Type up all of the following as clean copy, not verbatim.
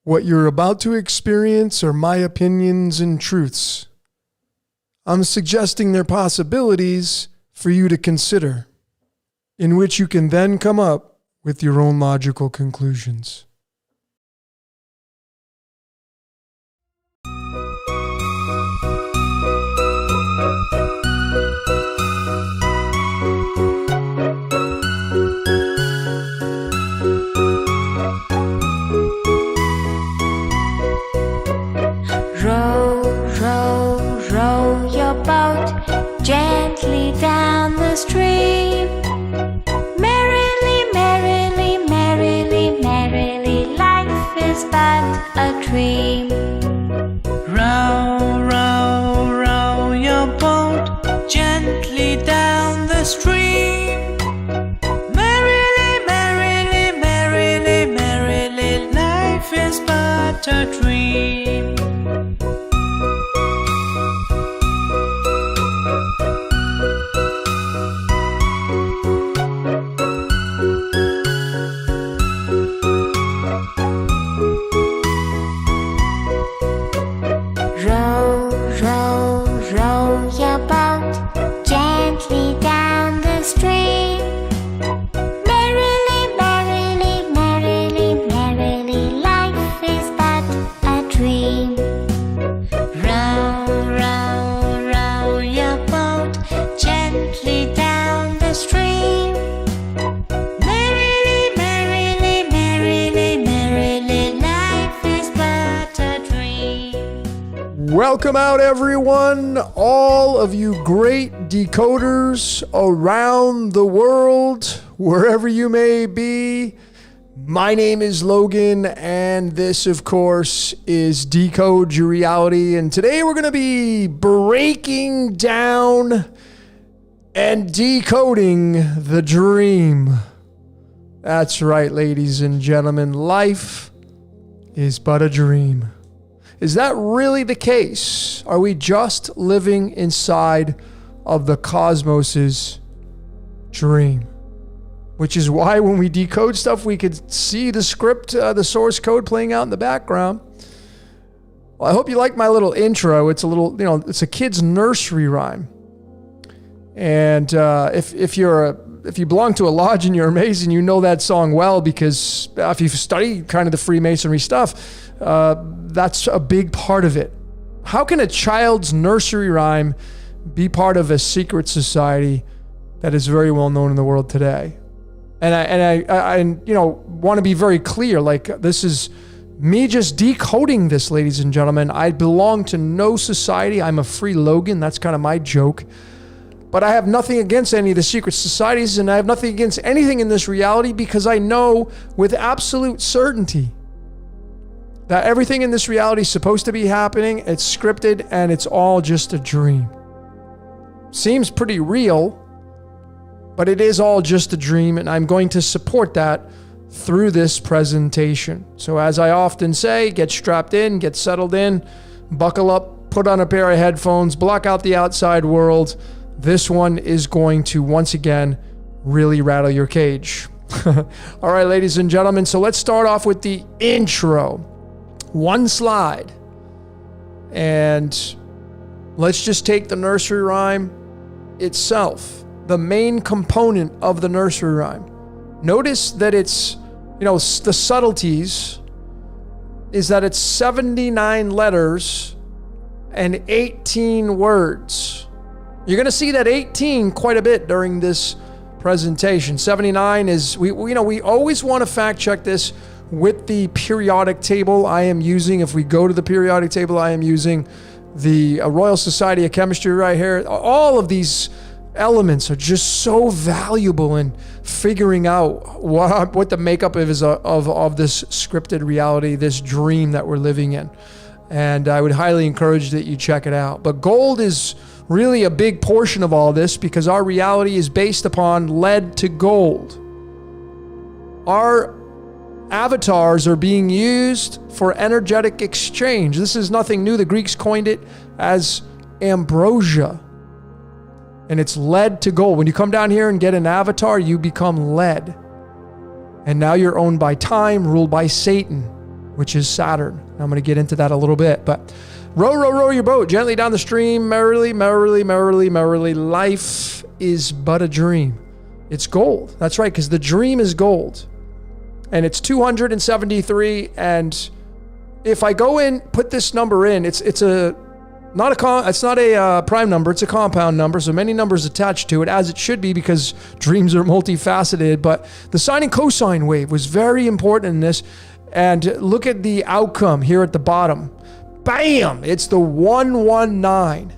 What you're about to experience are my opinions and truths. I'm suggesting they're possibilities for you to consider, in which you can then come up with your own logical conclusions. Row your boat gently down the stream. Merrily, merrily, merrily, merrily, life is but a dream. Row your boat gently down the stream. Merrily, merrily, merrily, merrily, life is but a dream. Row your boat gently down the stream. Merrily, merrily, merrily, merrily, life is but a dream. Row your boat gently down the stream. Merrily, merrily, merrily, merrily, life is but a dream. Welcome out, everyone, all of you great decoders around the world, wherever you may be. My name is Logan, and this, of course, is Decode Your Reality. And today we're going to be breaking down and decoding the dream. That's right, ladies and gentlemen. Life is but a dream. Is that really the case? Are we just living inside of the cosmos's dream? Which is why when we decode stuff, we could see the script, the source code playing out in the background. Well, I hope you like my little intro. It's a little, it's a kid's nursery rhyme. And if you belong to a lodge and you're amazing, you know that song well, because if you study kind of the Freemasonry stuff, that's a big part of it. How can a child's nursery rhyme be part of a secret society that is very well known in the world today? And I want to be very clear. Like, this is me just decoding this, ladies and gentlemen. I belong to no society. I'm a free Logan. That's kind of my joke. But I have nothing against any of the secret societies, and I have nothing against anything in this reality, because I know with absolute certainty that everything in this reality is supposed to be happening. It's scripted, and it's all just a dream. Seems pretty real, but it is all just a dream, and I'm going to support that through this presentation. So as I often say, get strapped in, get settled in, buckle up, put on a pair of headphones, block out the outside world. This one is going to, once again, really rattle your cage. All right, ladies and gentlemen, so let's start off with the intro. One slide. And let's just take the nursery rhyme itself, the main component of the nursery rhyme. Notice that it's, the subtleties is that it's 79 letters and 18 words. You're going to see that 18 quite a bit during this presentation. 79 is, we always want to fact check this with the periodic table I am using. If we go to the periodic table, I am using the Royal Society of Chemistry right here. All of these elements are just so valuable in figuring out what the makeup is of this scripted reality, this dream that we're living in. And I would highly encourage that you check it out. But gold is really a big portion of all this, because our reality is based upon lead to gold. Our avatars are being used for energetic exchange. This is nothing new. The Greeks coined it as ambrosia. And it's lead to gold. When you come down here and get an avatar, you become lead. And now you're owned by time, ruled by Satan. which is Saturn. I'm going to get into that a little bit, but row, row, row your boat gently down the stream, merrily, merrily, merrily, merrily. Life is but a dream. It's gold. That's right, because the dream is gold. And it's 273, and if I go in, put this number in, it's not a prime number, it's a compound number, so many numbers attached to it, as it should be, because dreams are multifaceted. But the sine and cosine wave was very important in this. And look at the outcome here at the bottom. Bam! It's the 119.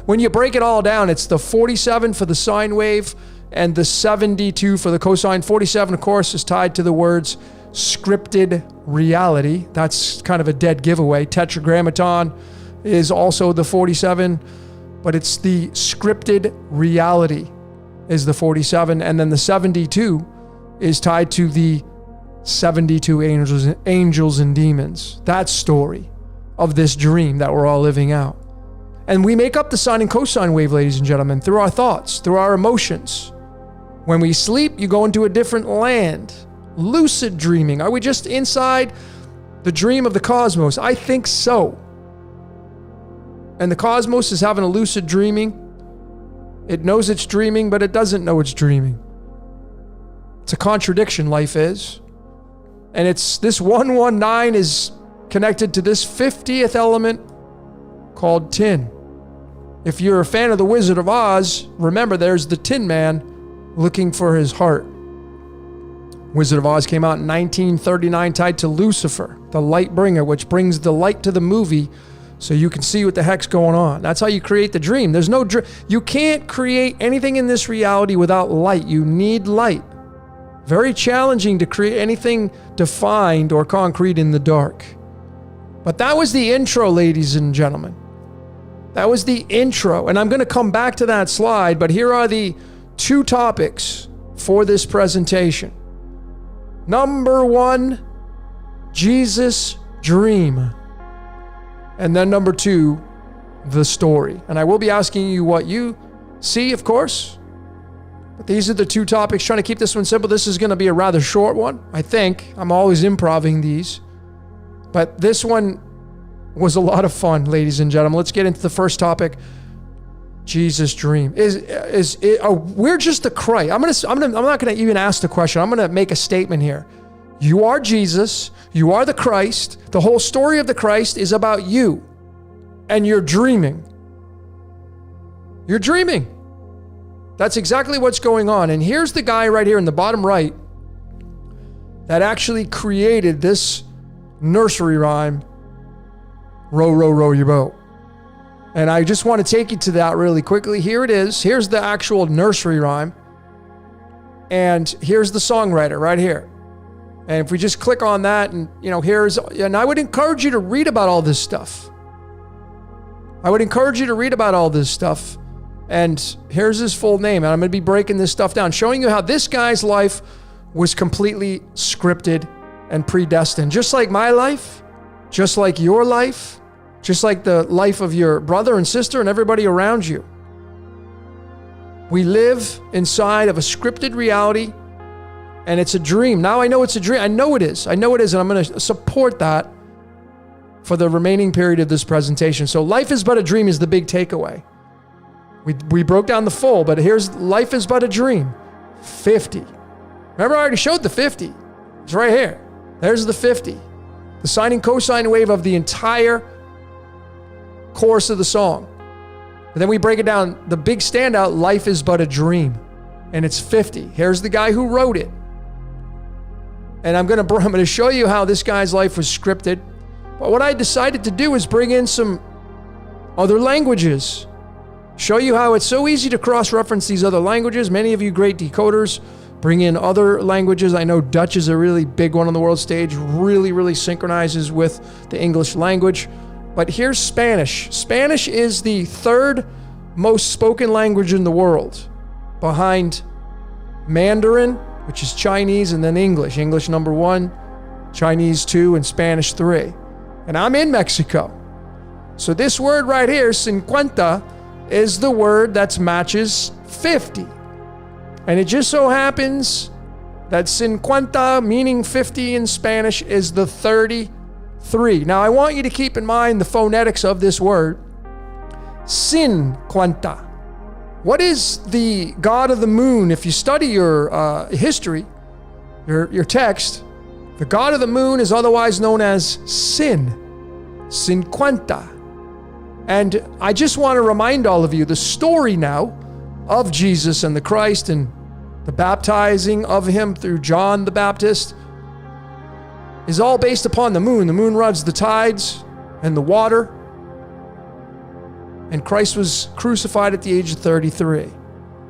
When you break it all down, it's the 47 for the sine wave and the 72 for the cosine. 47, of course, is tied to the words scripted reality. That's kind of a dead giveaway. Tetragrammaton is also the 47, but it's the scripted reality is the 47. And then the 72 is tied to the 72 angels and demons. That story of this dream that we're all living out. And we make up the sine and cosine wave, ladies and gentlemen, through our thoughts, through our emotions. When we sleep, you go into a different land. Lucid dreaming. Are we just inside the dream of the cosmos? I think so. And the cosmos is having a lucid dreaming. It knows it's dreaming, but it doesn't know it's dreaming. It's a contradiction, life is. And it's this 119 is connected to this 50th element called tin. If you're a fan of The Wizard of Oz, remember there's the Tin Man looking for his heart. Wizard of Oz came out in 1939, tied to Lucifer, the light bringer, which brings the light to the movie so you can see what the heck's going on. That's how you create the dream. There's no dream. You can't create anything in this reality without light. You need light. Very challenging to create anything defined or concrete in the dark. But that was the intro, ladies and gentlemen. That was the intro. And I'm going to come back to that slide, but here are the two topics for this presentation. Number one, Jesus' dream. And then number two, the story. And I will be asking you what you see, of course. But these are the two topics. Trying to keep this one simple. This is going to be a rather short one, I think. I'm always improvising these. But this one was a lot of fun, ladies and gentlemen. Let's get into the first topic. Jesus' dream. We're just the Christ. I'm not going to even ask the question. I'm going to make a statement here. You are Jesus. You are the Christ. The whole story of the Christ is about you. And you're dreaming. You're dreaming. That's exactly what's going on. And here's the guy right here in the bottom right that actually created this nursery rhyme, row, row, row your boat. And I just want to take you to that really quickly. Here it is. Here's the actual nursery rhyme. And here's the songwriter right here. And if we just click on that and, and I would encourage you to read about all this stuff. And here's his full name. And I'm going to be breaking this stuff down, showing you how this guy's life was completely scripted and predestined. Just like my life, just like your life, just like the life of your brother and sister and everybody around you. We live inside of a scripted reality, and it's a dream. Now I know it's a dream. I know it is. And I'm going to support that for the remaining period of this presentation. So life is but a dream is the big takeaway. We broke down the full, but here's life is but a dream. 50. Remember, I already showed the 50. It's right here. There's the 50. The sine and cosine wave of the entire chorus of the song. And then we break it down. The big standout, life is but a dream. And it's 50. Here's the guy who wrote it. And I'm going to show you how this guy's life was scripted. But what I decided to do is bring in some other languages. Show you how it's so easy to cross-reference these other languages. Many of you great decoders bring in other languages. I know Dutch is a really big one on the world stage, really synchronizes with the English language. But here's Spanish. Spanish is the third most spoken language in the world, behind Mandarin, which is Chinese, and then English. English number 1, Chinese 2, and Spanish 3. And I'm in Mexico. So this word right here, 50, is the word that matches 50. And it just so happens that 50, meaning 50 in Spanish, is the 30 33. Now, I want you to keep in mind the phonetics of this word. 50. What is the god of the moon? If you study your history, your text, the god of the moon is otherwise known as Sin. 50. And I just want to remind all of you the story now of Jesus and the Christ and the baptizing of him through John the Baptist is all based upon the moon. The moon runs the tides and the water. And Christ was crucified at the age of 33.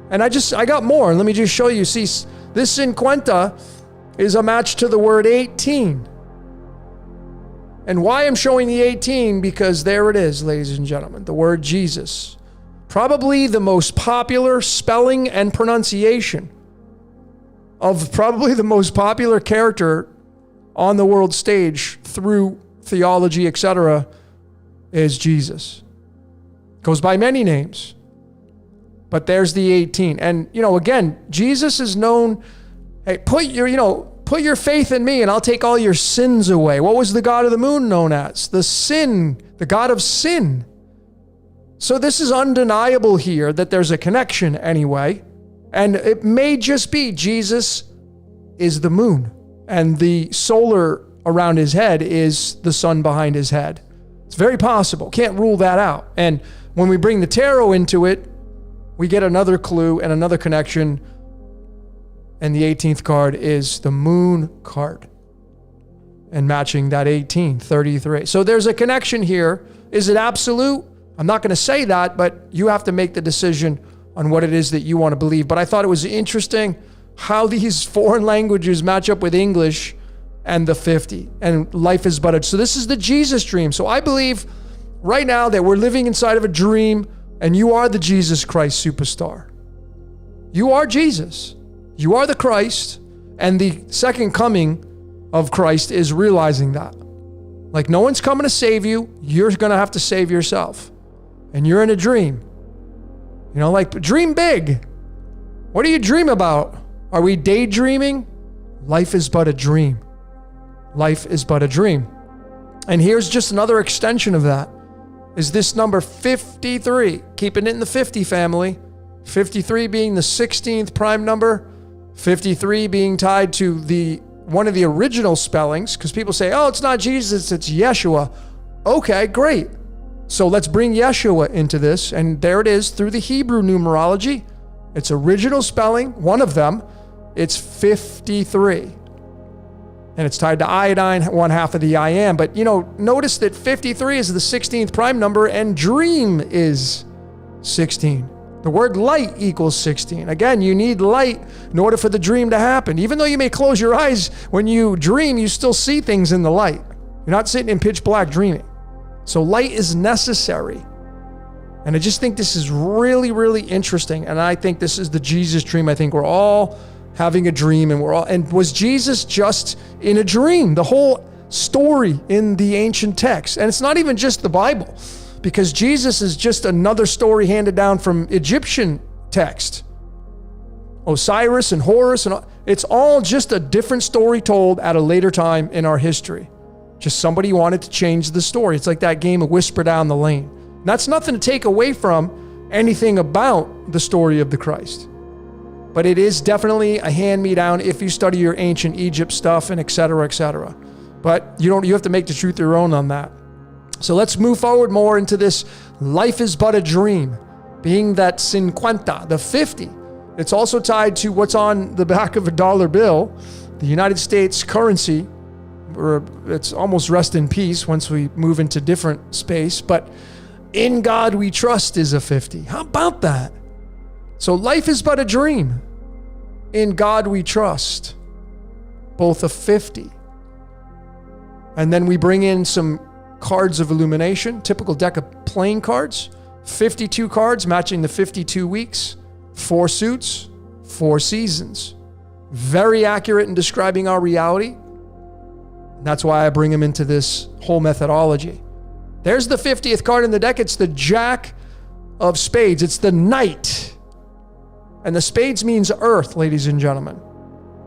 And I got more. Let me just show you. See, this 50 is a match to the word 18. And why I'm showing the 18, because there it is, ladies and gentlemen, the word Jesus. Probably the most popular spelling and pronunciation of probably the most popular character on the world stage through theology, etc., is Jesus. Goes by many names. But there's the 18. And, again, Jesus is known, hey, put your faith in me and I'll take all your sins away. What was the god of the moon known as? The god of sin. So this is undeniable here that there's a connection anyway. And it may just be Jesus is the moon and the solar around his head is the sun behind his head. It's very possible. Can't rule that out. And when we bring the tarot into it, we get another clue and another connection. And the 18th card is the moon card. And matching that 18, 33. So there's a connection here. Is it absolute? I'm not going to say that, but you have to make the decision on what it is that you want to believe. But I thought it was interesting how these foreign languages match up with English and the 50. And life is but a... So this is the Jesus dream. So I believe right now that we're living inside of a dream and you are the Jesus Christ superstar. You are Jesus. You are the Christ, and the second coming of Christ is realizing that. Like no one's coming to save you. You're going to have to save yourself. And you're in a dream. Like dream big. What do you dream about? Are we daydreaming? Life is but a dream. Life is but a dream. And here's just another extension of that. Is this number 53. Keeping it in the 50 family. 53 being the 16th prime number. 53 being tied to one of the original spellings, because people say, oh, it's not Jesus, it's Yeshua. Okay, great. So let's bring Yeshua into this, and there it is through the Hebrew numerology. Its original spelling, one of them, it's 53. And it's tied to iodine, one half of the I am. But, notice that 53 is the 16th prime number, and dream is 16. The word light equals 16. Again, you need light in order for the dream to happen. Even though you may close your eyes when you dream, you still see things in the light. You're not sitting in pitch black dreaming. So light is necessary. And I just think this is really, really interesting. And I think this is the Jesus dream. I think we're all having a dream and was Jesus just in a dream? The whole story in the ancient text. And it's not even just the Bible, because Jesus is just another story handed down from Egyptian text. Osiris and Horus, and it's all just a different story told at a later time in our history. Just somebody wanted to change the story. It's like that game of Whisper Down the Lane. And that's nothing to take away from anything about the story of the Christ. But it is definitely a hand-me-down if you study your ancient Egypt stuff and et cetera, et cetera. But you have to make the truth your own on that. So let's move forward more into this life is but a dream, being that 50, the 50. It's also tied to what's on the back of a dollar bill, the United States currency. It's almost rest in peace once we move into different space. But in God we trust is a 50. How about that? So life is but a dream. In God we trust. Both a 50. And then we bring in some cards of illumination, typical deck of playing cards, 52 cards matching the 52 weeks, 4 suits, 4 seasons. Very accurate in describing our reality. And that's why I bring them into this whole methodology. There's the 50th card in the deck. It's the Jack of Spades. It's the Knight. And the spades means earth, ladies and gentlemen.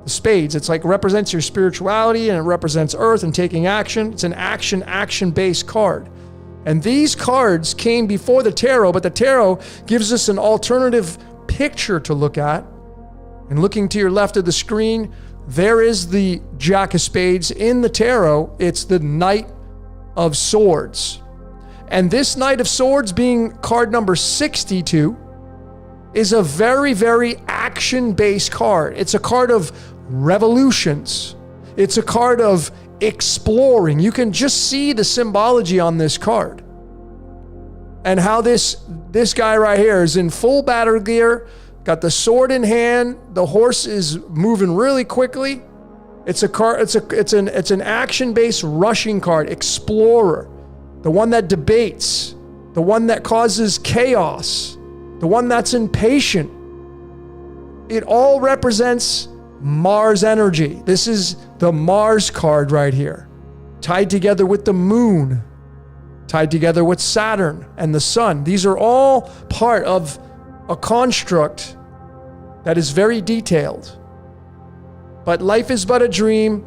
The spades, it's like represents your spirituality, and it represents earth and taking action. It's an action-based card. And these cards came before the tarot, but the tarot gives us an alternative picture to look at. And looking to your left of the screen, there is the Jack of Spades. In the tarot, it's the Knight of Swords. And this Knight of Swords, being card number 62, is a very, very action-based card. It's a card of revolutions. It's a card of exploring. You can just see the symbology on this card. And how this guy right here is in full battle gear, got the sword in hand, the horse is moving really quickly. It's a card, it's an action-based rushing card, explorer, the one that debates, the one that causes chaos, the one that's impatient. It all represents Mars energy. This is the Mars card right here, tied together with the moon, tied together with Saturn and the sun. These are all part of a construct that is very detailed. But life is but a dream,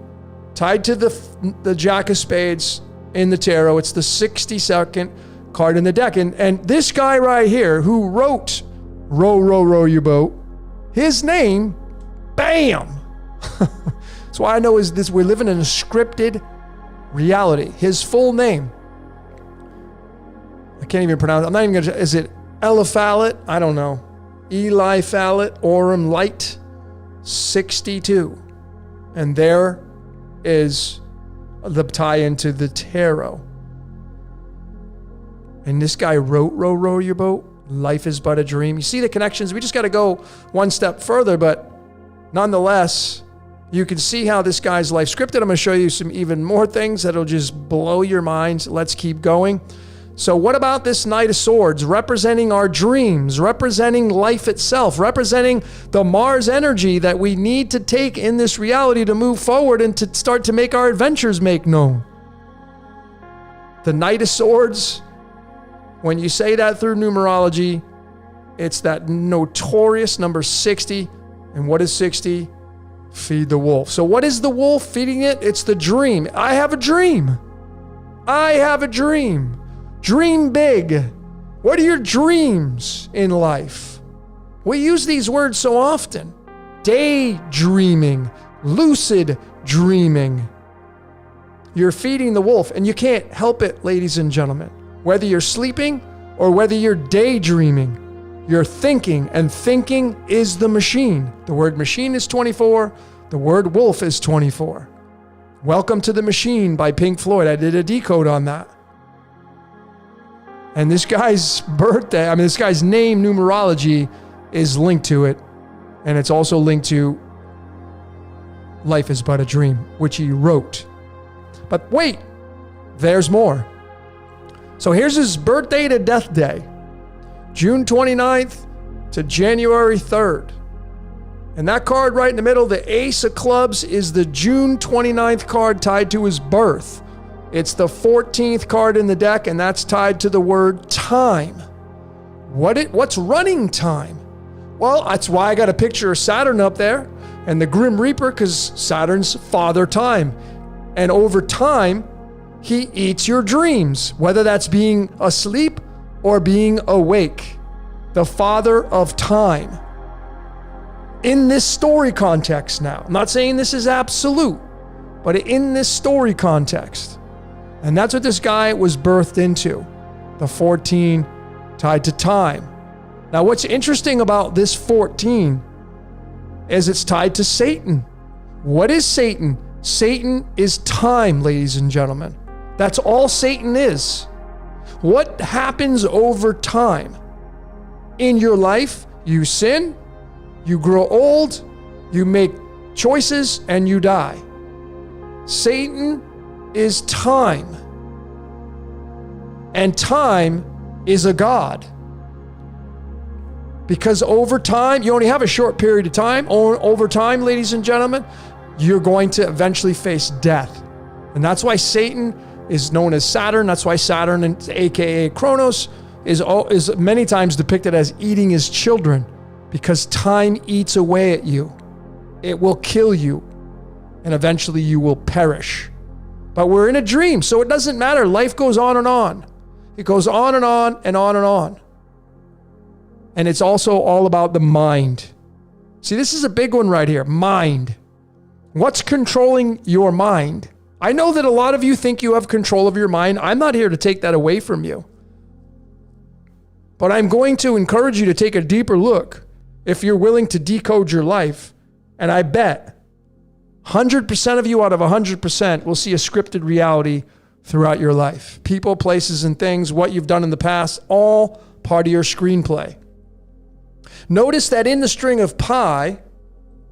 tied to the Jack of Spades in the tarot. It's the 62nd card in the deck. And this guy right here who wrote Row, Row, Row Your Boat, his name, bam! That's why I know is this, we're living in a scripted reality. His full name, I can't even pronounce it. I'm not even gonna, is it Eliphalet? I don't know. Eli Phallet, Aurum Light, 62. And there is the tie into the tarot. And this guy wrote Row, Row Your Boat, Life is but a dream. You see the connections? We just got to go one step further, but nonetheless, you can see how this guy's life scripted. I'm going to show you some even more things that'll just blow your minds. Let's keep going. So what about this Knight of Swords, representing our dreams, representing life itself, representing the Mars energy that we need to take in this reality to move forward and to start to make our adventures make known? The Knight of Swords, when you say that through numerology, it's that notorious number 60. And what is 60? Feed the wolf. So what is the wolf feeding it? It's the dream. I have a dream. I have a dream. Dream big. What are your dreams in life? We use these words so often. Daydreaming, lucid dreaming. You're feeding the wolf, and you can't help it, ladies and gentlemen. Whether you're sleeping or whether you're daydreaming, you're thinking, and thinking is the machine. The word machine is 24. The word wolf is 24. Welcome to the Machine by Pink Floyd. I did a decode on that. And this guy's birthday, this guy's name, numerology, is linked to it. And it's also linked to Life is but a Dream, which he wrote. But wait, there's more. So here's his birthday to death day, June 29th to January 3rd. And that card right in the middle, the Ace of Clubs, is the June 29th card tied to his birth. It's the 14th card in the deck, and that's tied to the word time. What's running time? Well, that's why I got a picture of Saturn up there and the Grim Reaper, because Saturn's father time. And over time, he eats your dreams, whether that's being asleep or being awake. The father of time. In this story context now, I'm not saying this is absolute, but in this story context. And that's what this guy was birthed into. The 14 tied to time. Now, what's interesting about this 14 is it's tied to Satan. What is Satan? Satan is time, ladies and gentlemen. That's all Satan is. What happens over time? In your life, you sin, you grow old, you make choices, and you die. Satan is time. And time is a god. Because over time, you only have a short period of time. Over time, ladies and gentlemen, you're going to eventually face death. And that's why Satan is known as Saturn. That's why Saturn, aka Kronos, is many times depicted as eating his children, because time eats away at you. it will kill you, and eventually you will perish. But we're in a dream, so it doesn't matter. Life goes on and on. It goes on and on and on and on. And it's also all about the mind. See, this is a big one right here. Mind. What's controlling your mind? I know that a lot of you think you have control of your mind. I'm not here to take that away from you. But I'm going to encourage you to take a deeper look if you're willing to decode your life. And I bet 100% of you out of 100% will see a scripted reality throughout your life. People, places, and things, what you've done in the past, all part of your screenplay. Notice that in the string of pi,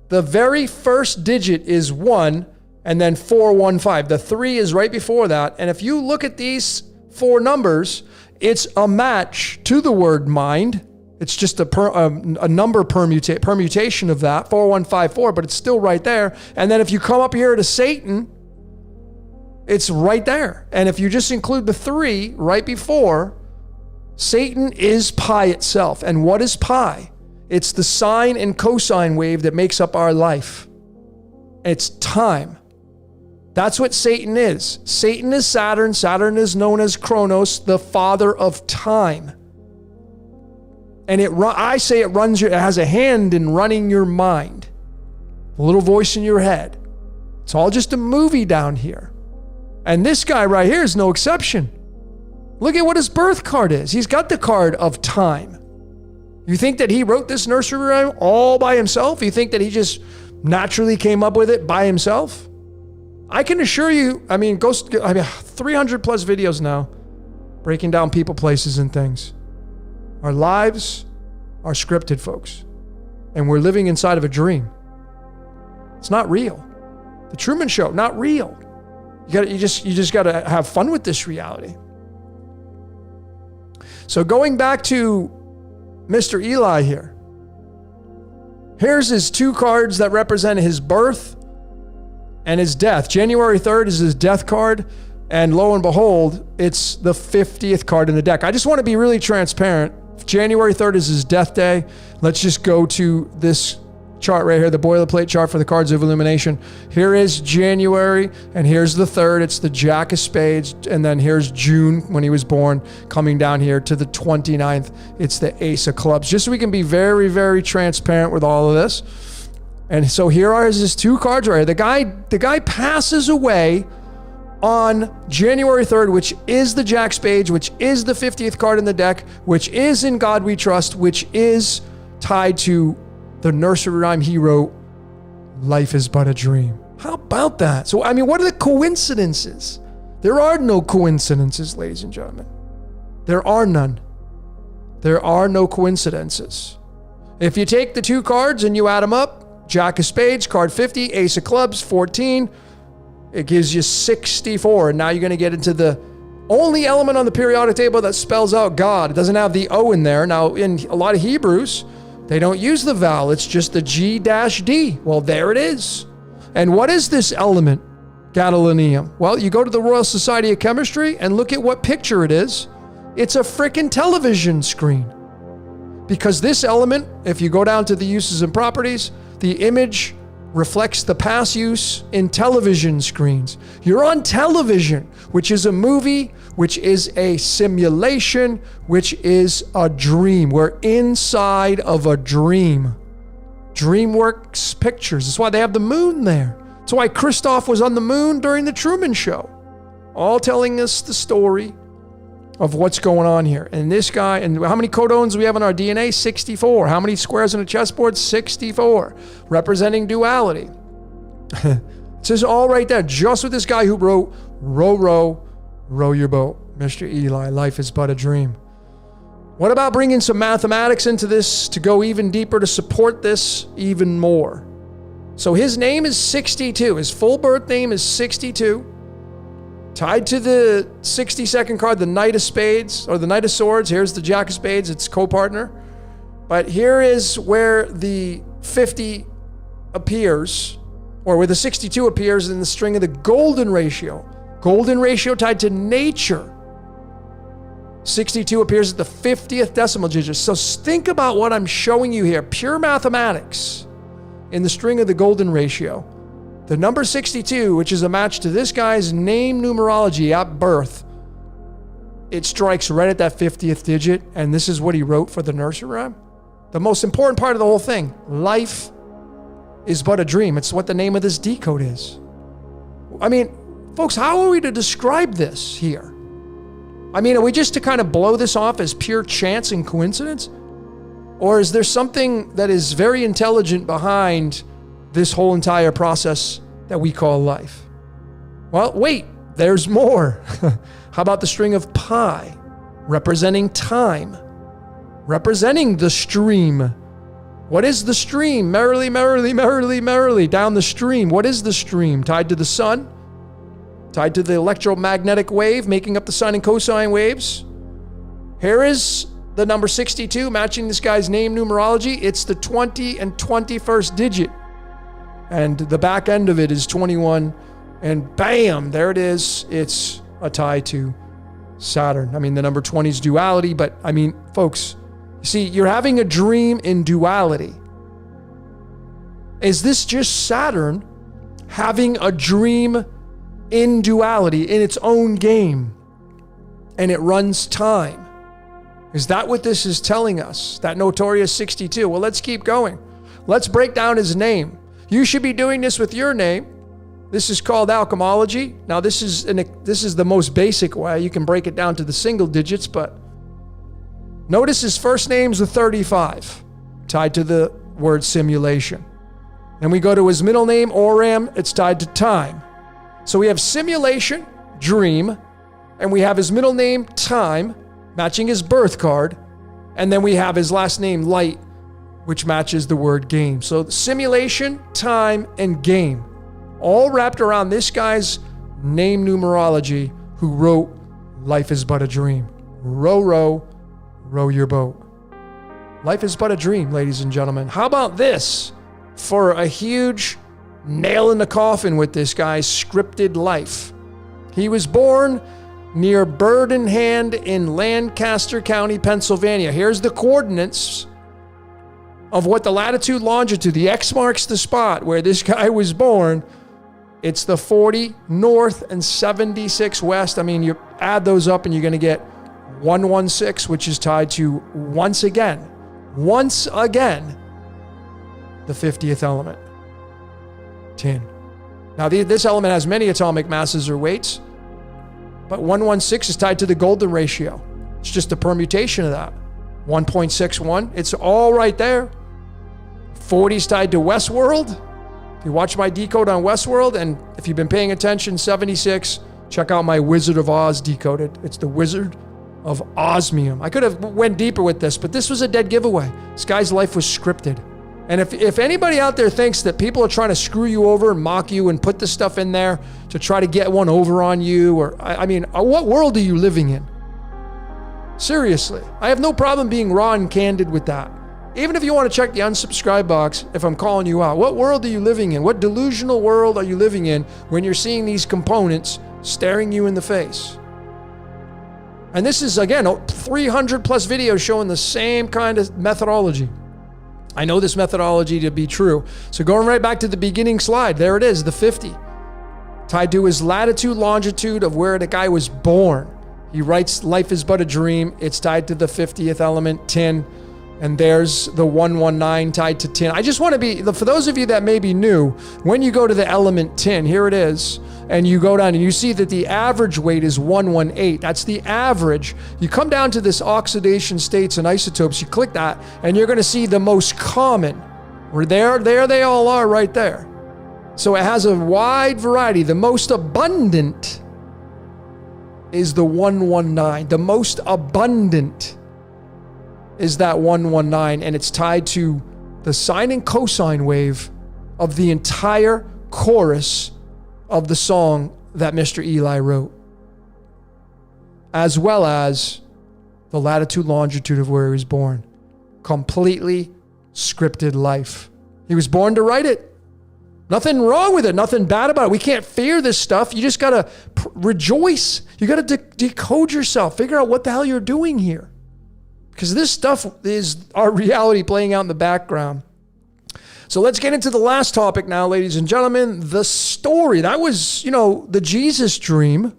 the very first digit is 1 and then 415. The 3 is right before that. And if you look at these 4 numbers, it's a match to the word mind. It's just a number permutation of that, 4154, but it's still right there. And then if you come up here to Satan, it's right there. And if you just include the 3 right before, Satan is pi itself. And what is pi? It's the sine and cosine wave that makes up our life. It's time. That's what Satan is. Satan is Saturn. Saturn is known as Kronos, the father of time. And it has a hand in running your mind. The little voice in your head. It's all just a movie down here. And this guy right here is no exception. Look at what his birth card is. He's got the card of time. You think that he wrote this nursery rhyme all by himself? You think that he just naturally came up with it by himself? I can assure you, 300 plus videos now, breaking down people, places, and things. Our lives are scripted, folks. And we're living inside of a dream. It's not real. The Truman Show, not real. You just got to have fun with this reality. So going back to Mr. Eli here. Here's his 2 cards that represent his birth and his death. January 3rd is his death card. And lo and behold, it's the 50th card in the deck. I just want to be really transparent. January 3rd is his death day. Let's just go to this chart right here, the boilerplate chart for the cards of illumination. Here is January, and here's the 3rd. It's the Jack of Spades. And then here's June when he was born, coming down here to the 29th. It's the Ace of Clubs. Just so we can be very, very transparent with all of this. And so here are his 2 cards right here. The guy passes away on January 3rd, which is the Jack Spades, which is the 50th card in the deck, which is In God We Trust, which is tied to the nursery rhyme he wrote, Life is But a Dream. How about that? So, what are the coincidences? There are no coincidences, ladies and gentlemen. There are none. There are no coincidences. If you take the 2 cards and you add them up, Jack of Spades, card 50, Ace of Clubs, 14, it gives you 64. And now you're going to get into the only element on the periodic table that spells out God. It doesn't have the O in there. Now, in a lot of Hebrews, they don't use the vowel. It's just the G-D. Well, there it is. And what is this element, gadolinium? Well, you go to the Royal Society of Chemistry and look at what picture it is. It's a frickin' television screen. Because this element, if you go down to the uses and properties, the image reflects the past use in television screens. You're on television, which is a movie, which is a simulation, which is a dream. We're inside of a dream. DreamWorks Pictures. That's why they have the moon there. That's why Christoph was on the moon during the Truman Show. All telling us the story of what's going on here. And this guy, and how many codons do we have in our DNA? 64. How many squares on a chessboard? 64. Representing duality. It says all right there, just with this guy who wrote, row your boat. Mr. Eli, life is but a dream. What about bringing some mathematics into this to go even deeper, to support this even more? So his name is 62. His full birth name is 62. Tied to the 62nd card, the Knight of Spades, or the Knight of Swords. Here's the Jack of Spades, its co-partner. But here is where the 50 appears, or where the 62 appears in the string of the golden ratio. Golden ratio tied to nature. 62 appears at the 50th decimal digit. So think about what I'm showing you here. Pure mathematics. in the string of the golden ratio. The number 62, which is a match to this guy's name numerology at birth, it strikes right at that 50th digit, and this is what he wrote for the nursery rhyme. The most important part of the whole thing, life is but a dream. It's what the name of this decode is. I mean, folks, how are we to describe this here? I mean, are we just to kind of blow this off as pure chance and coincidence? Or is there something that is very intelligent behind this whole entire process that we call life? Well, wait, there's more. How about the string of pi, representing time, representing the stream? What is the stream? Merrily, merrily, merrily, merrily, down the stream. What is the stream? Tied to the sun? Tied to the electromagnetic wave, making up the sine and cosine waves? Here is the number 62, matching this guy's name numerology. It's the 20 and 21st digit. And the back end of it is 21. And bam, there it is. It's a tie to Saturn. I mean, the number 20 is duality, but I mean, folks, you see, you're having a dream in duality. Is this just Saturn having a dream in duality, in its own game? And it runs time. Is that what this is telling us? That notorious 62? Well, let's keep going. Let's break down his name. You should be doing this with your name. This is called alchemology. Now, this is the most basic way. You can break it down to the single digits, but notice his first name's the 35, tied to the word simulation. Then we go to his middle name, Oram. It's tied to time. So we have simulation, dream, and we have his middle name, time, matching his birth card, and then we have his last name, light, which matches the word game. So simulation, time, and game, all wrapped around this guy's name numerology, who wrote Life is But a Dream. Row, row, row your boat. Life is but a dream, ladies and gentlemen. How about this for a huge nail in the coffin with this guy's scripted life? He was born near Bird in Hand in Lancaster County, Pennsylvania. Here's the coordinates of what the latitude, longitude, the X marks the spot where this guy was born. It's the 40 north and 76 west. I mean, you add those up and you're going to get 116, which is tied to once again, the 50th element, tin. Now, this element has many atomic masses or weights, but 116 is tied to the golden ratio. It's just a permutation of that. 1.61, it's all right there. 40 is tied to Westworld. If you watch my decode on Westworld, and if you've been paying attention, 76, check out my Wizard of Oz Decoded. It's the Wizard of Osmium. I could have went deeper with this, but this was a dead giveaway. This guy's life was scripted. And if anybody out there thinks that people are trying to screw you over and mock you and put this stuff in there to try to get one over on you, or I mean, what world are you living in? Seriously, I have no problem being raw and candid with that. Even if you want to check the unsubscribe box, if I'm calling you out, what world are you living in? What delusional world are you living in when you're seeing these components staring you in the face? And this is, again, 300 plus videos showing the same kind of methodology. I know this methodology to be true. So going right back to the beginning slide, there it is, the 50. Tied to his latitude, longitude of where the guy was born. He writes, life is but a dream. It's tied to the 50th element, tin. And there's the 119 tied to tin. I just want to be, for those of you that may be new, when you go to the element tin, here it is, and you go down and you see that the average weight is 118. That's the average. You come down to this oxidation states and isotopes, you click that, and you're going to see the most common. There they all are right there. So it has a wide variety. The most abundant is the 119. The most abundant is that 119, and it's tied to the sine and cosine wave of the entire chorus of the song that Mr. Eli wrote, as well as the latitude, longitude of where he was born. Completely scripted life. He was born to write it. Nothing wrong with it, nothing bad about it. We can't fear this stuff. You just got to rejoice. You got to decode yourself. Figure out what the hell you're doing here. Because this stuff is our reality playing out in the background. So let's get into the last topic now, ladies and gentlemen, the story. That was, the Jesus dream.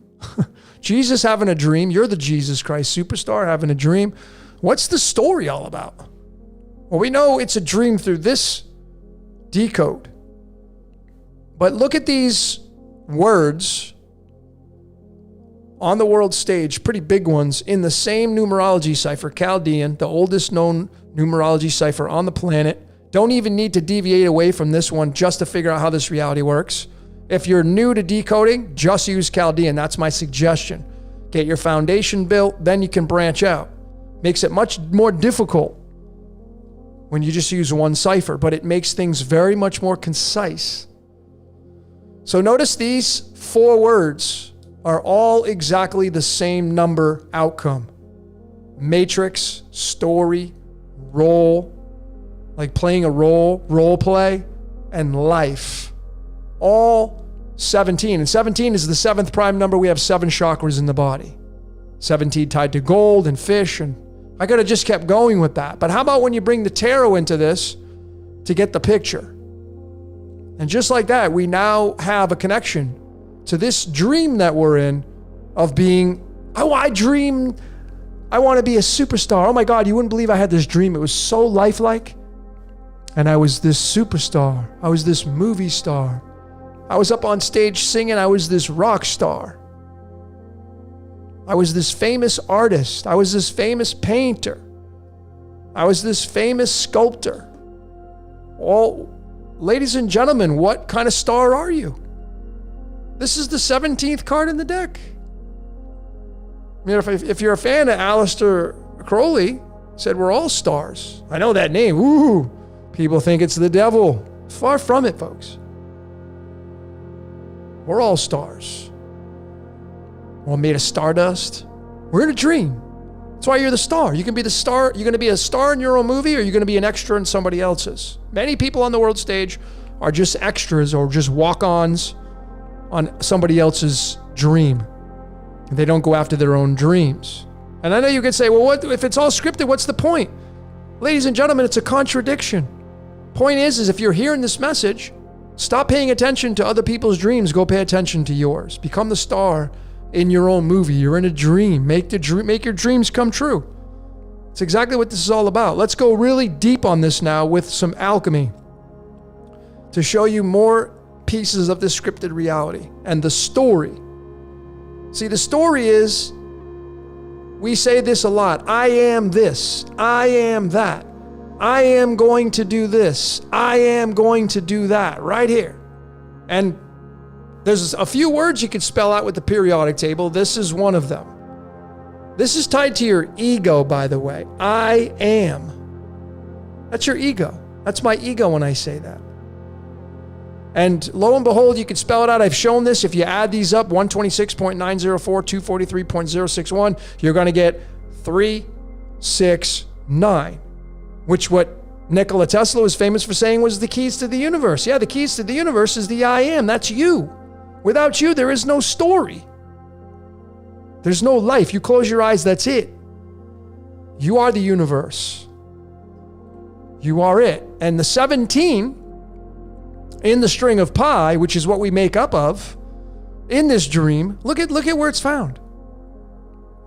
Jesus having a dream. You're the Jesus Christ superstar having a dream. What's the story all about? Well, we know it's a dream through this decode. But look at these words on the world stage, pretty big ones, in the same numerology cipher, Chaldean, the oldest known numerology cipher on the planet. Don't even need to deviate away from this one just to figure out how this reality works. If you're new to decoding, just use Chaldean. That's my suggestion. Get your foundation built, then you can branch out. Makes it much more difficult when you just use one cipher, but it makes things very much more concise. So notice these 4 words are all exactly the same number outcome. Matrix, story, role, like playing a role play, and life. All 17. And 17 is the 7th prime number. We have 7 chakras in the body. 17 tied to gold and fish. And I could have just kept going with that. But how about when you bring the tarot into this to get the picture? And just like that, we now have a connection to this dream that we're in of being, I dreamed I want to be a superstar. Oh my God, you wouldn't believe I had this dream. It was so lifelike. And I was this superstar. I was this movie star. I was up on stage singing. I was this rock star. I was this famous artist. I was this famous painter. I was this famous sculptor. Well, ladies and gentlemen, what kind of star are you? This is the 17th card in the deck. I mean, if you're a fan of Aleister Crowley, said we're all stars. I know that name. Ooh, people think it's the devil. Far from it, folks. We're all stars. We're all made of stardust. We're in a dream. That's why you're the star. You can be the star. You're going to be a star in your own movie, or you're going to be an extra in somebody else's. Many people on the world stage are just extras or just walk-ons on somebody else's dream. They don't go after their own dreams. And I know you could say, well, what if it's all scripted? What's the point? Ladies and gentlemen, it's a contradiction. Point is if you're hearing this message, stop paying attention to other people's dreams. Go pay attention to yours. Become the star in your own movie. You're in a dream. Make your dreams come true. It's exactly what this is all about. Let's go really deep on this now with some alchemy to show you more pieces of this scripted reality and the story. See, the story is, we say this a lot. I am this. I am that. I am going to do this. I am going to do that right here. And there's a few words you could spell out with the periodic table. This is one of them. This is tied to your ego, by the way. I am. That's your ego. That's my ego when I say that. And lo and behold, you can spell it out. I've shown this. If you add these up, 126.904, 243.061, you're going to get 369, which what Nikola Tesla was famous for saying was the keys to the universe. Yeah, the keys to the universe is the I am. That's you. Without you, there is no story. There's no life. You close your eyes, that's it. You are the universe. You are it. And the 17 in the string of pi, which is what we make up of, in this dream, look at where it's found.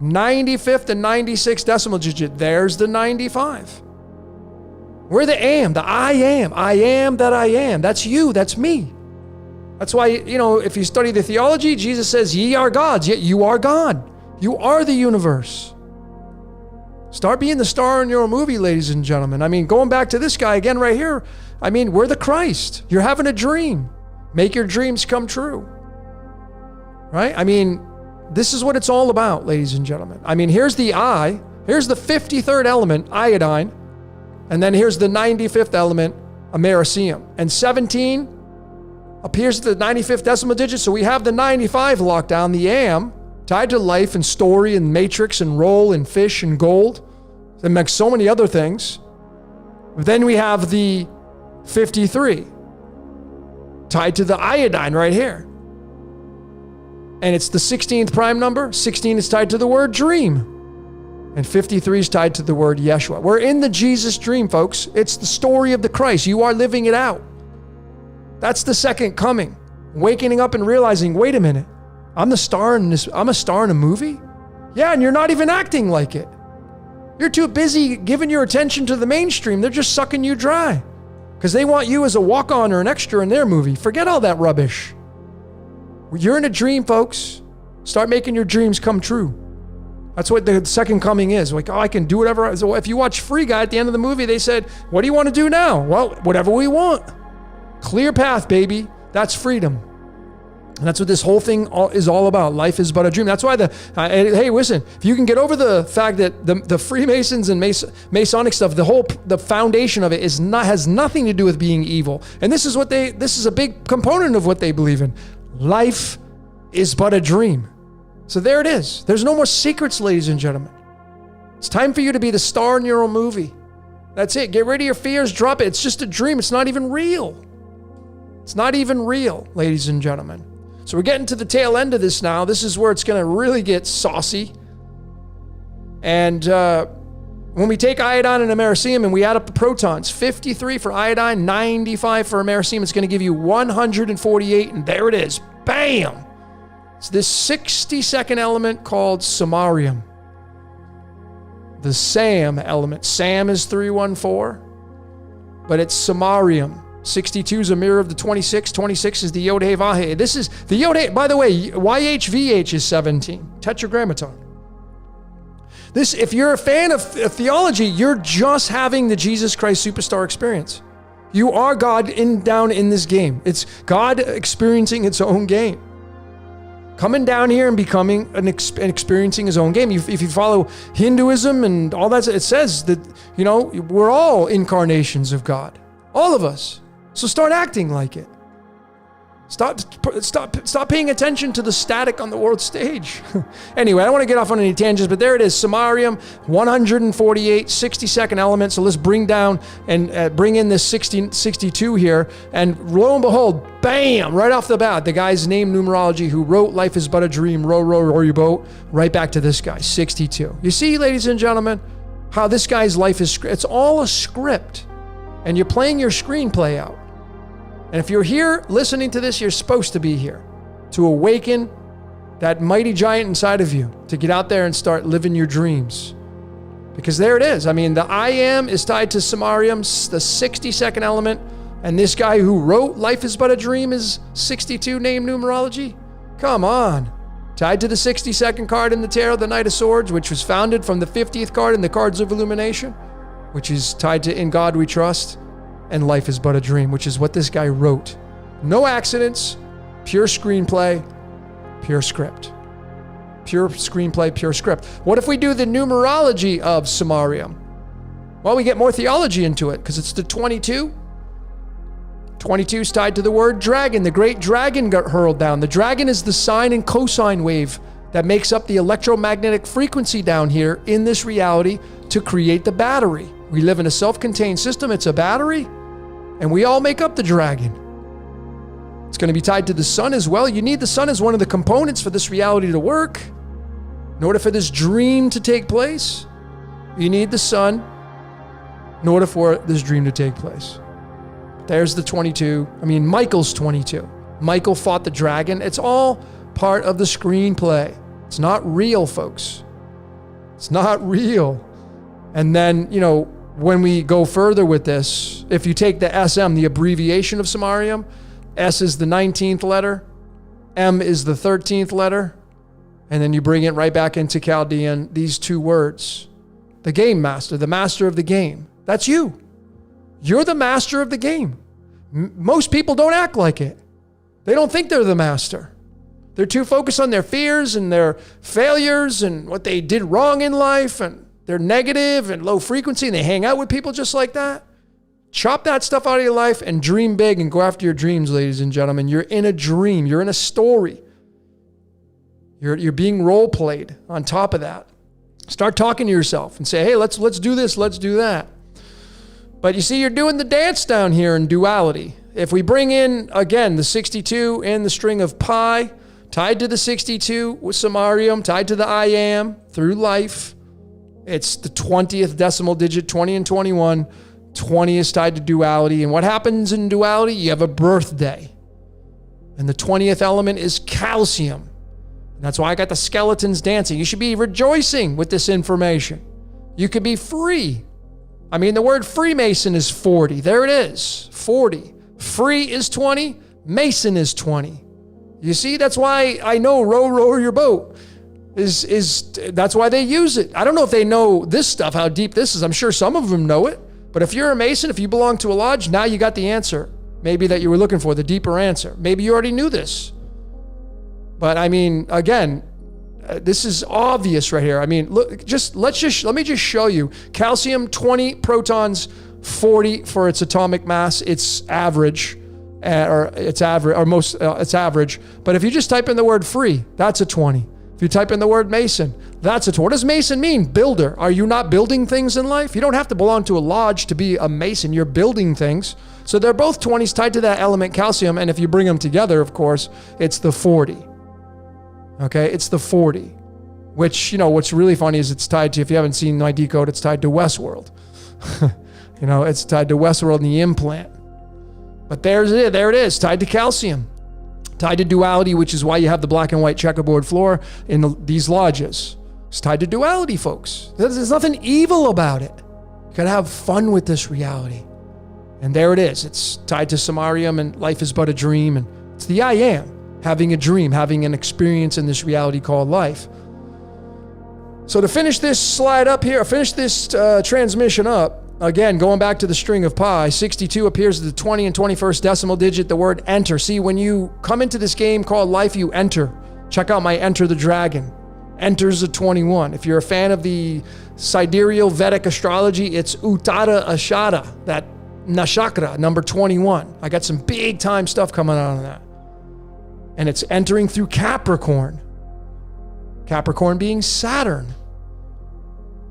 95th and 96th decimal digit. There's the 95. We're the am, the I am. I am that I am. That's you. That's me. That's why, if you study the theology, Jesus says, ye are gods, yet you are God. You are the universe. Start being the star in your own movie, ladies and gentlemen. I mean, going back to this guy again right here, I mean, we're the Christ. You're having a dream. Make your dreams come true. Right? I mean, this is what it's all about, ladies and gentlemen. I mean, here's the I. Here's the 53rd element, iodine. And then here's the 95th element, americium. And 17 appears at the 95th decimal digit. So we have the 95 locked down, the am, tied to life and story and matrix and role and fish and gold. And makes so many other things. Then we have the 53 tied to the iodine right here. And it's the 16th prime number. 16 is tied to the word dream. And 53 is tied to the word Yeshua. We're in the Jesus dream, folks. It's the story of the Christ. You are living it out. That's the second coming. Waking up and realizing, wait a minute, I'm a star in a movie? Yeah, and you're not even acting like it. You're too busy giving your attention to the mainstream. They're just sucking you dry because they want you as a walk-on or an extra in their movie. Forget all that rubbish. You're in a dream, folks. Start making your dreams come true. That's what the second coming is. Like, oh, I can do whatever. So if you watch Free Guy at the end of the movie, they said, what do you want to do now? Well, whatever we want. Clear path, baby. That's freedom. And that's what this whole thing is all about. Life is but a dream. That's why hey, listen, if you can get over the fact that the Freemasons and Masonic stuff, the foundation of it has nothing to do with being evil. And this is a big component of what they believe in. Life is but a dream. So there it is. There's no more secrets, ladies and gentlemen. It's time for you to be the star in your own movie. That's it. Get rid of your fears. Drop it. It's just a dream. It's not even real. It's not even real, ladies and gentlemen. So we're getting to the tail end of this now. This is where it's going to really get saucy. And when we take iodine and americium and we add up the protons, 53 for iodine, 95 for americium, it's going to give you 148. And there it is. Bam! It's this 60-second element called samarium. The SAM element. SAM is 314, but it's samarium. 62 is a mirror of the 26. 26 is the Yod-Heh Vah-Heh. This is the Yod-Heh. By the way, YHVH is 17. Tetragrammaton. This, if you're a fan of theology, you're just having the Jesus Christ superstar experience. You are God down in this game. It's God experiencing its own game. Coming down here and becoming and experiencing his own game. If you follow Hinduism and all that, it says that, we're all incarnations of God. All of us. So start acting like it. Stop paying attention to the static on the world stage. Anyway, I don't want to get off on any tangents, but there it is. Samarium, 148, 60-second element. So let's bring down and bring in this 62 here. And lo and behold, bam, right off the bat, the guy's name numerology who wrote Life is But a Dream, row your boat, right back to this guy, 62. You see, ladies and gentlemen, how this guy's life is, it's all a script. And you're playing your screenplay out. And if you're here listening to this, you're supposed to be here to awaken that mighty giant inside of you, to get out there and start living your dreams. Because there it is. I mean, the I am is tied to samarium, the 60-second element. And this guy who wrote Life is But a Dream is 62 name numerology. Come on. Tied to the 62nd card in the Tarot, the Knight of Swords, which was founded from the 50th card in the Cards of Illumination, which is tied to In God We Trust, and Life is But a Dream, which is what this guy wrote. No accidents, pure screenplay, pure script. Pure screenplay, pure script. What if we do the numerology of samarium? Well, we get more theology into it because it's the 22. 22 is tied to the word dragon. The great dragon got hurled down. The dragon is the sine and cosine wave that makes up the electromagnetic frequency down here in this reality to create the battery. We live in a self-contained system. It's a battery. And we all make up the dragon. It's going to be tied to the sun as well. You need the sun as one of the components for this reality to work. In order for this dream to take place, you need the sun in order for this dream to take place. There's the 22. Michael's 22. Michael fought the dragon. It's all part of the screenplay. It's not real, folks. It's not real. And then, when we go further with this, if you take the SM, the abbreviation of samarium, S is the 19th letter, M is the 13th letter, and then you bring it right back into Chaldean, these two words. The game master, the master of the game. That's you. You're the master of the game. Most people don't act like it. They don't think they're the master. They're too focused on their fears and their failures and what they did wrong in life, and they're negative and low frequency, and they hang out with people just like that. Chop that stuff out of your life and dream big and go after your dreams, ladies and gentlemen. You're in a dream. You're in a story. You're being role played on top of that. Start talking to yourself and say, hey, let's do this, let's do that. But you see, you're doing the dance down here in duality. If we bring in, again, the 62 and the string of pi, tied to the 62 with samarium, tied to the I am through life, It's the 20th decimal digit, 20 and 21. 20 is tied to duality. And what happens in duality? You have a birthday. And the 20th element is calcium. And that's why I got the skeletons dancing. You should be rejoicing with this information. You could be free. I mean, the word Freemason is 40. There it is, 40. Free is 20. Mason is 20. You see, that's why I know row your boat is that's why they use it. I don't know if they know this stuff, how deep this is. I'm sure some of them know it. But if you're a Mason, if you belong to a lodge, now you got the answer. Maybe that you were looking for, the deeper answer. Maybe you already knew this. But I mean, again, this is obvious right here. I mean, look, let me just show you. Calcium, 20 protons, 40 for its atomic mass. It's average, it's average. But if you just type in the word free, that's a 20. If you type in the word Mason, that's a 20. What does Mason mean? Builder. Are you not building things in life? You don't have to belong to a lodge to be a Mason. You're building things. So they're both 20s tied to that element calcium. And if you bring them together, of course, it's the 40. Okay, it's the 40. Which, what's really funny is it's tied to, if you haven't seen my Decode, it's tied to Westworld. It's tied to Westworld and the implant. But there it is, tied to calcium. Tied to duality, which is why you have the black and white checkerboard floor in these lodges. It's tied to duality, folks. There's nothing evil about it. You gotta have fun with this reality. And there it is. It's tied to samarium and life is but a dream. And it's the I am, having a dream, having an experience in this reality called life. So to finish this slide up here, finish this transmission up, again, going back to the string of pi, 62 appears as the 20 and 21st decimal digit, the word enter. See, when you come into this game called life, you enter. Check out my Enter the Dragon. Enters a 21. If you're a fan of the sidereal Vedic astrology, it's Uttara Ashada, that Nakshatra, number 21. I got some big time stuff coming out on that. And it's entering through Capricorn. Capricorn being Saturn.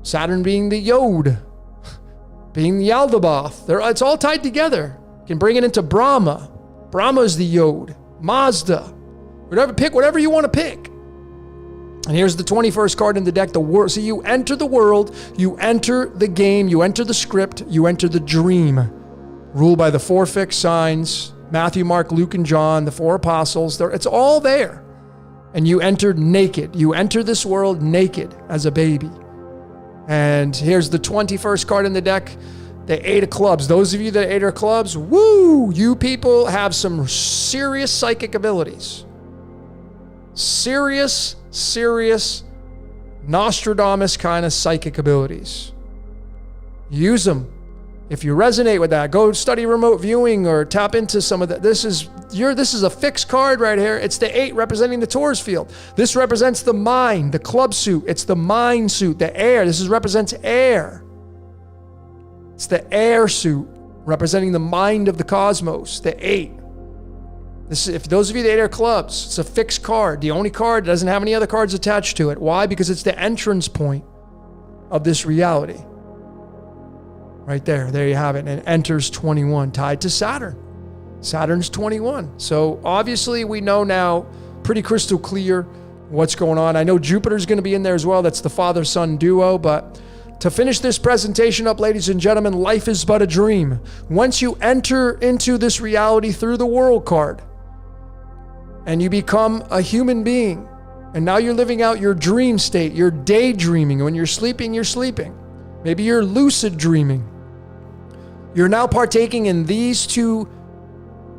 Saturn being the Yod. Being the Yaldabaoth. It's all tied together. You can bring it into Brahma. Brahma is the Yod. Mazda. Pick whatever you want to pick. And here's the 21st card in the deck, the world. So you enter the world, you enter the game, you enter the script, you enter the dream. Ruled by the four fixed signs, Matthew, Mark, Luke, and John, the four apostles. It's all there. And you entered naked. You enter this world naked as a baby. And here's the 21st card in the deck, the 8 of clubs. Those of you that 8 of clubs, woo, you people have some serious psychic abilities. Serious Nostradamus kind of psychic abilities. Use them. If you resonate with that, go study remote viewing or tap into some of that. This is a fixed card right here. It's the 8 representing the Taurus field. This represents the mind, the club suit. It's the mind suit, the air. This represents air. It's the air suit representing the mind of the cosmos, the 8. If those of you that are clubs, it's a fixed card. The only card that doesn't have any other cards attached to it. Why? Because it's the entrance point of this reality. Right there you have it. And it enters 21, tied to Saturn. Saturn's 21. So obviously we know now pretty crystal clear what's going on. I know Jupiter's going to be in there as well. That's the father-son duo. But to finish this presentation up, ladies and gentlemen, life is but a dream. Once you enter into this reality through the world card, and you become a human being, and now you're living out your dream state, you're daydreaming. When you're sleeping, you're sleeping. Maybe you're lucid dreaming. You're now partaking in these two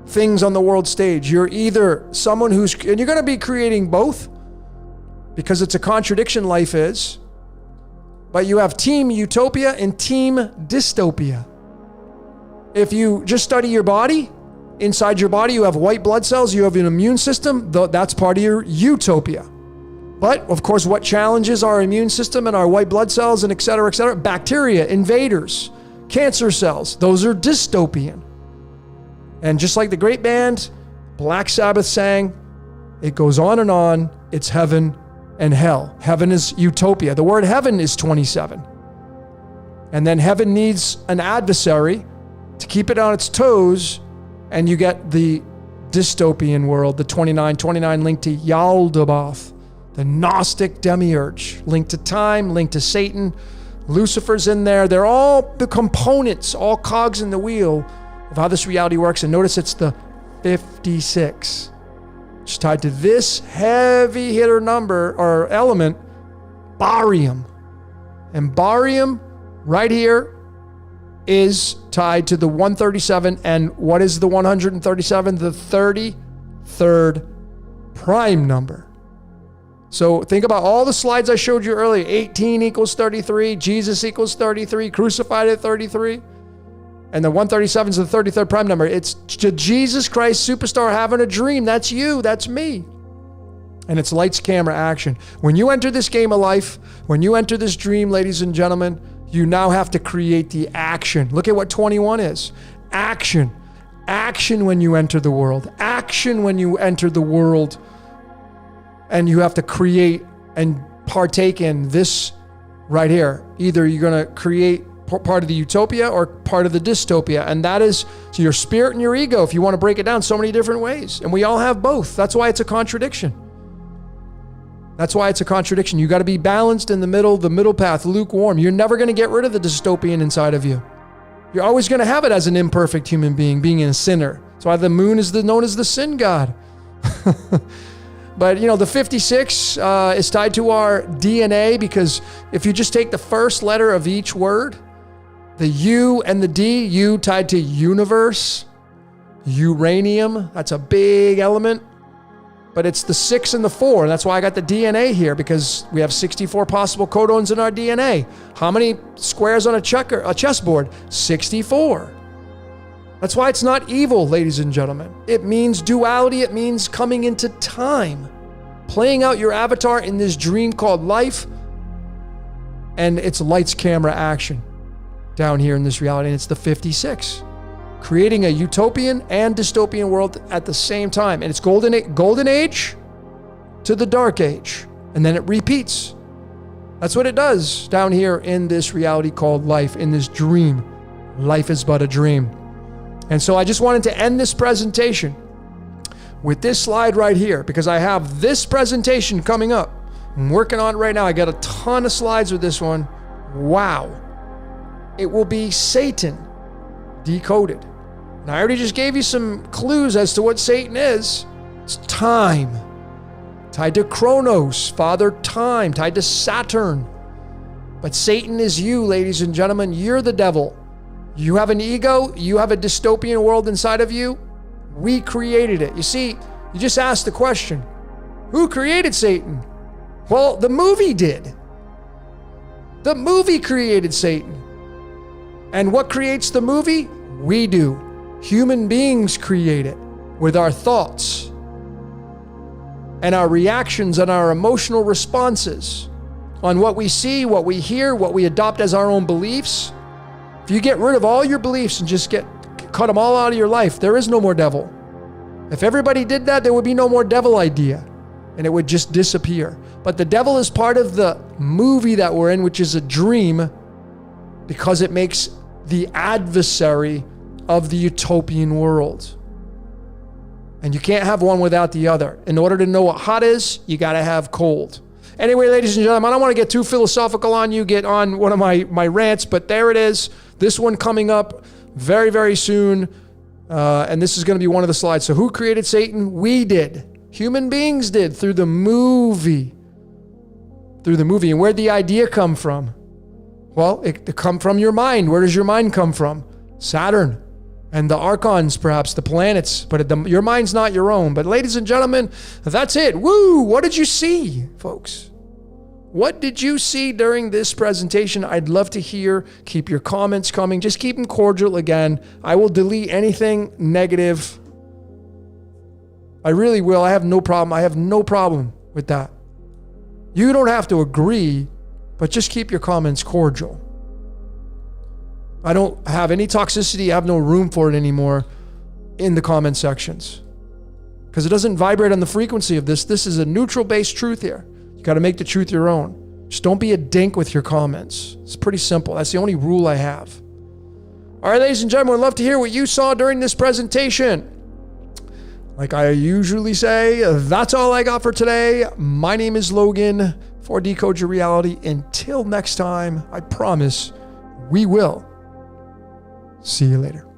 things on the world stage. You're either someone and you're going to be creating both, because it's a contradiction, life is, but you have team utopia and team dystopia. If you just study your body, inside your body, you have white blood cells, you have an immune system, that's part of your utopia. But of course, what challenges our immune system and our white blood cells and et cetera, bacteria, invaders, cancer cells, those are dystopian. And just like the great band Black Sabbath sang, it goes on, it's heaven and hell. Heaven is utopia. The word heaven is 27. And then heaven needs an adversary to keep it on its toes. And you get the dystopian world, the 29 linked to Yaldabaoth, the Gnostic demiurge, linked to time, linked to Satan, Lucifer's in there. They're all the components, all cogs in the wheel of how this reality works. And notice it's the 56. It's tied to this heavy hitter number or element, barium. And barium right here is tied to the 137. And what is the 137? The 33rd prime number. So think about all the slides I showed you earlier. 18 equals 33. Jesus equals 33. Crucified at 33. And the 137 is the 33rd prime number. It's Jesus Christ superstar having a dream. That's you. That's me. And it's lights, camera, action. When you enter this game of life, when you enter this dream, ladies and gentlemen, you now have to create the action. Look at what 21 is. Action. Action when you enter the world. Action when you enter the world. And you have to create and partake in this right here. Either you're going to create part of the utopia or part of the dystopia. And that is your spirit and your ego, if you want to break it down so many different ways. And we all have both. That's why it's a contradiction. That's why it's a contradiction. You got to be balanced in the middle path, lukewarm. You're never going to get rid of the dystopian inside of you. You're always going to have it as an imperfect human being a sinner. That's why the moon is known as the sin god. But, the 56 is tied to our DNA, because if you just take the first letter of each word, the U and the D, U tied to universe, uranium, that's a big element. But it's the 6 and the 4. And that's why I got the DNA here, because we have 64 possible codons in our DNA. How many squares on a chessboard? 64. That's why it's not evil, ladies and gentlemen. It means duality. It means coming into time, playing out your avatar in this dream called life. And it's lights, camera, action down here in this reality. And it's the 56, creating a utopian and dystopian world at the same time. And it's golden age to the dark age. And then it repeats. That's what it does down here in this reality called life, in this dream. Life is but a dream. And so I just wanted to end this presentation with this slide right here, because I have this presentation coming up. I'm working on it right now. I got a ton of slides with this one. Wow. It will be Satan decoded. And I already just gave you some clues as to what Satan is. It's time. Tied to Chronos, Father Time, tied to Saturn. But Satan is you, ladies and gentlemen. You're the devil. You have an ego. You have a dystopian world inside of you. We created it. You see, you just asked the question, who created Satan? Well, the movie did. The movie created Satan. And what creates the movie? We do. Human beings create it with our thoughts and our reactions and our emotional responses on what we see, what we hear, what we adopt as our own beliefs. If you get rid of all your beliefs and just cut them all out of your life, there is no more devil. If everybody did that, there would be no more devil idea, and it would just disappear. But the devil is part of the movie that we're in, which is a dream, because it makes the adversary of the utopian world. And you can't have one without the other. In order to know what hot is, you got to have cold. Anyway, ladies and gentlemen, I don't want to get too philosophical on you, get on one of my rants, but there it is. This one coming up very, very soon. And this is going to be one of the slides. So who created Satan? We did. Human beings did through the movie. And where'd the idea come from? Well, it come from your mind. Where does your mind come from? Saturn and the archons, perhaps the planets. But your mind's not your own. But ladies and gentlemen, that's it. Woo! What did you see, folks? What did you see during this presentation? I'd love to hear. Keep your comments coming. Just keep them cordial again. I will delete anything negative. I really will. I have no problem. I have no problem with that. You don't have to agree, but just keep your comments cordial. I don't have any toxicity. I have no room for it anymore in the comment sections, because it doesn't vibrate on the frequency of this. This is a neutral-based truth here. You got to make the truth your own. Just don't be a dink with your comments. It's pretty simple. That's the only rule I have. All right, ladies and gentlemen, I'd love to hear what you saw during this presentation. Like I usually say, that's all I got for today. My name is Logan. for Decode Your Reality. Until next time, I promise we will see you later.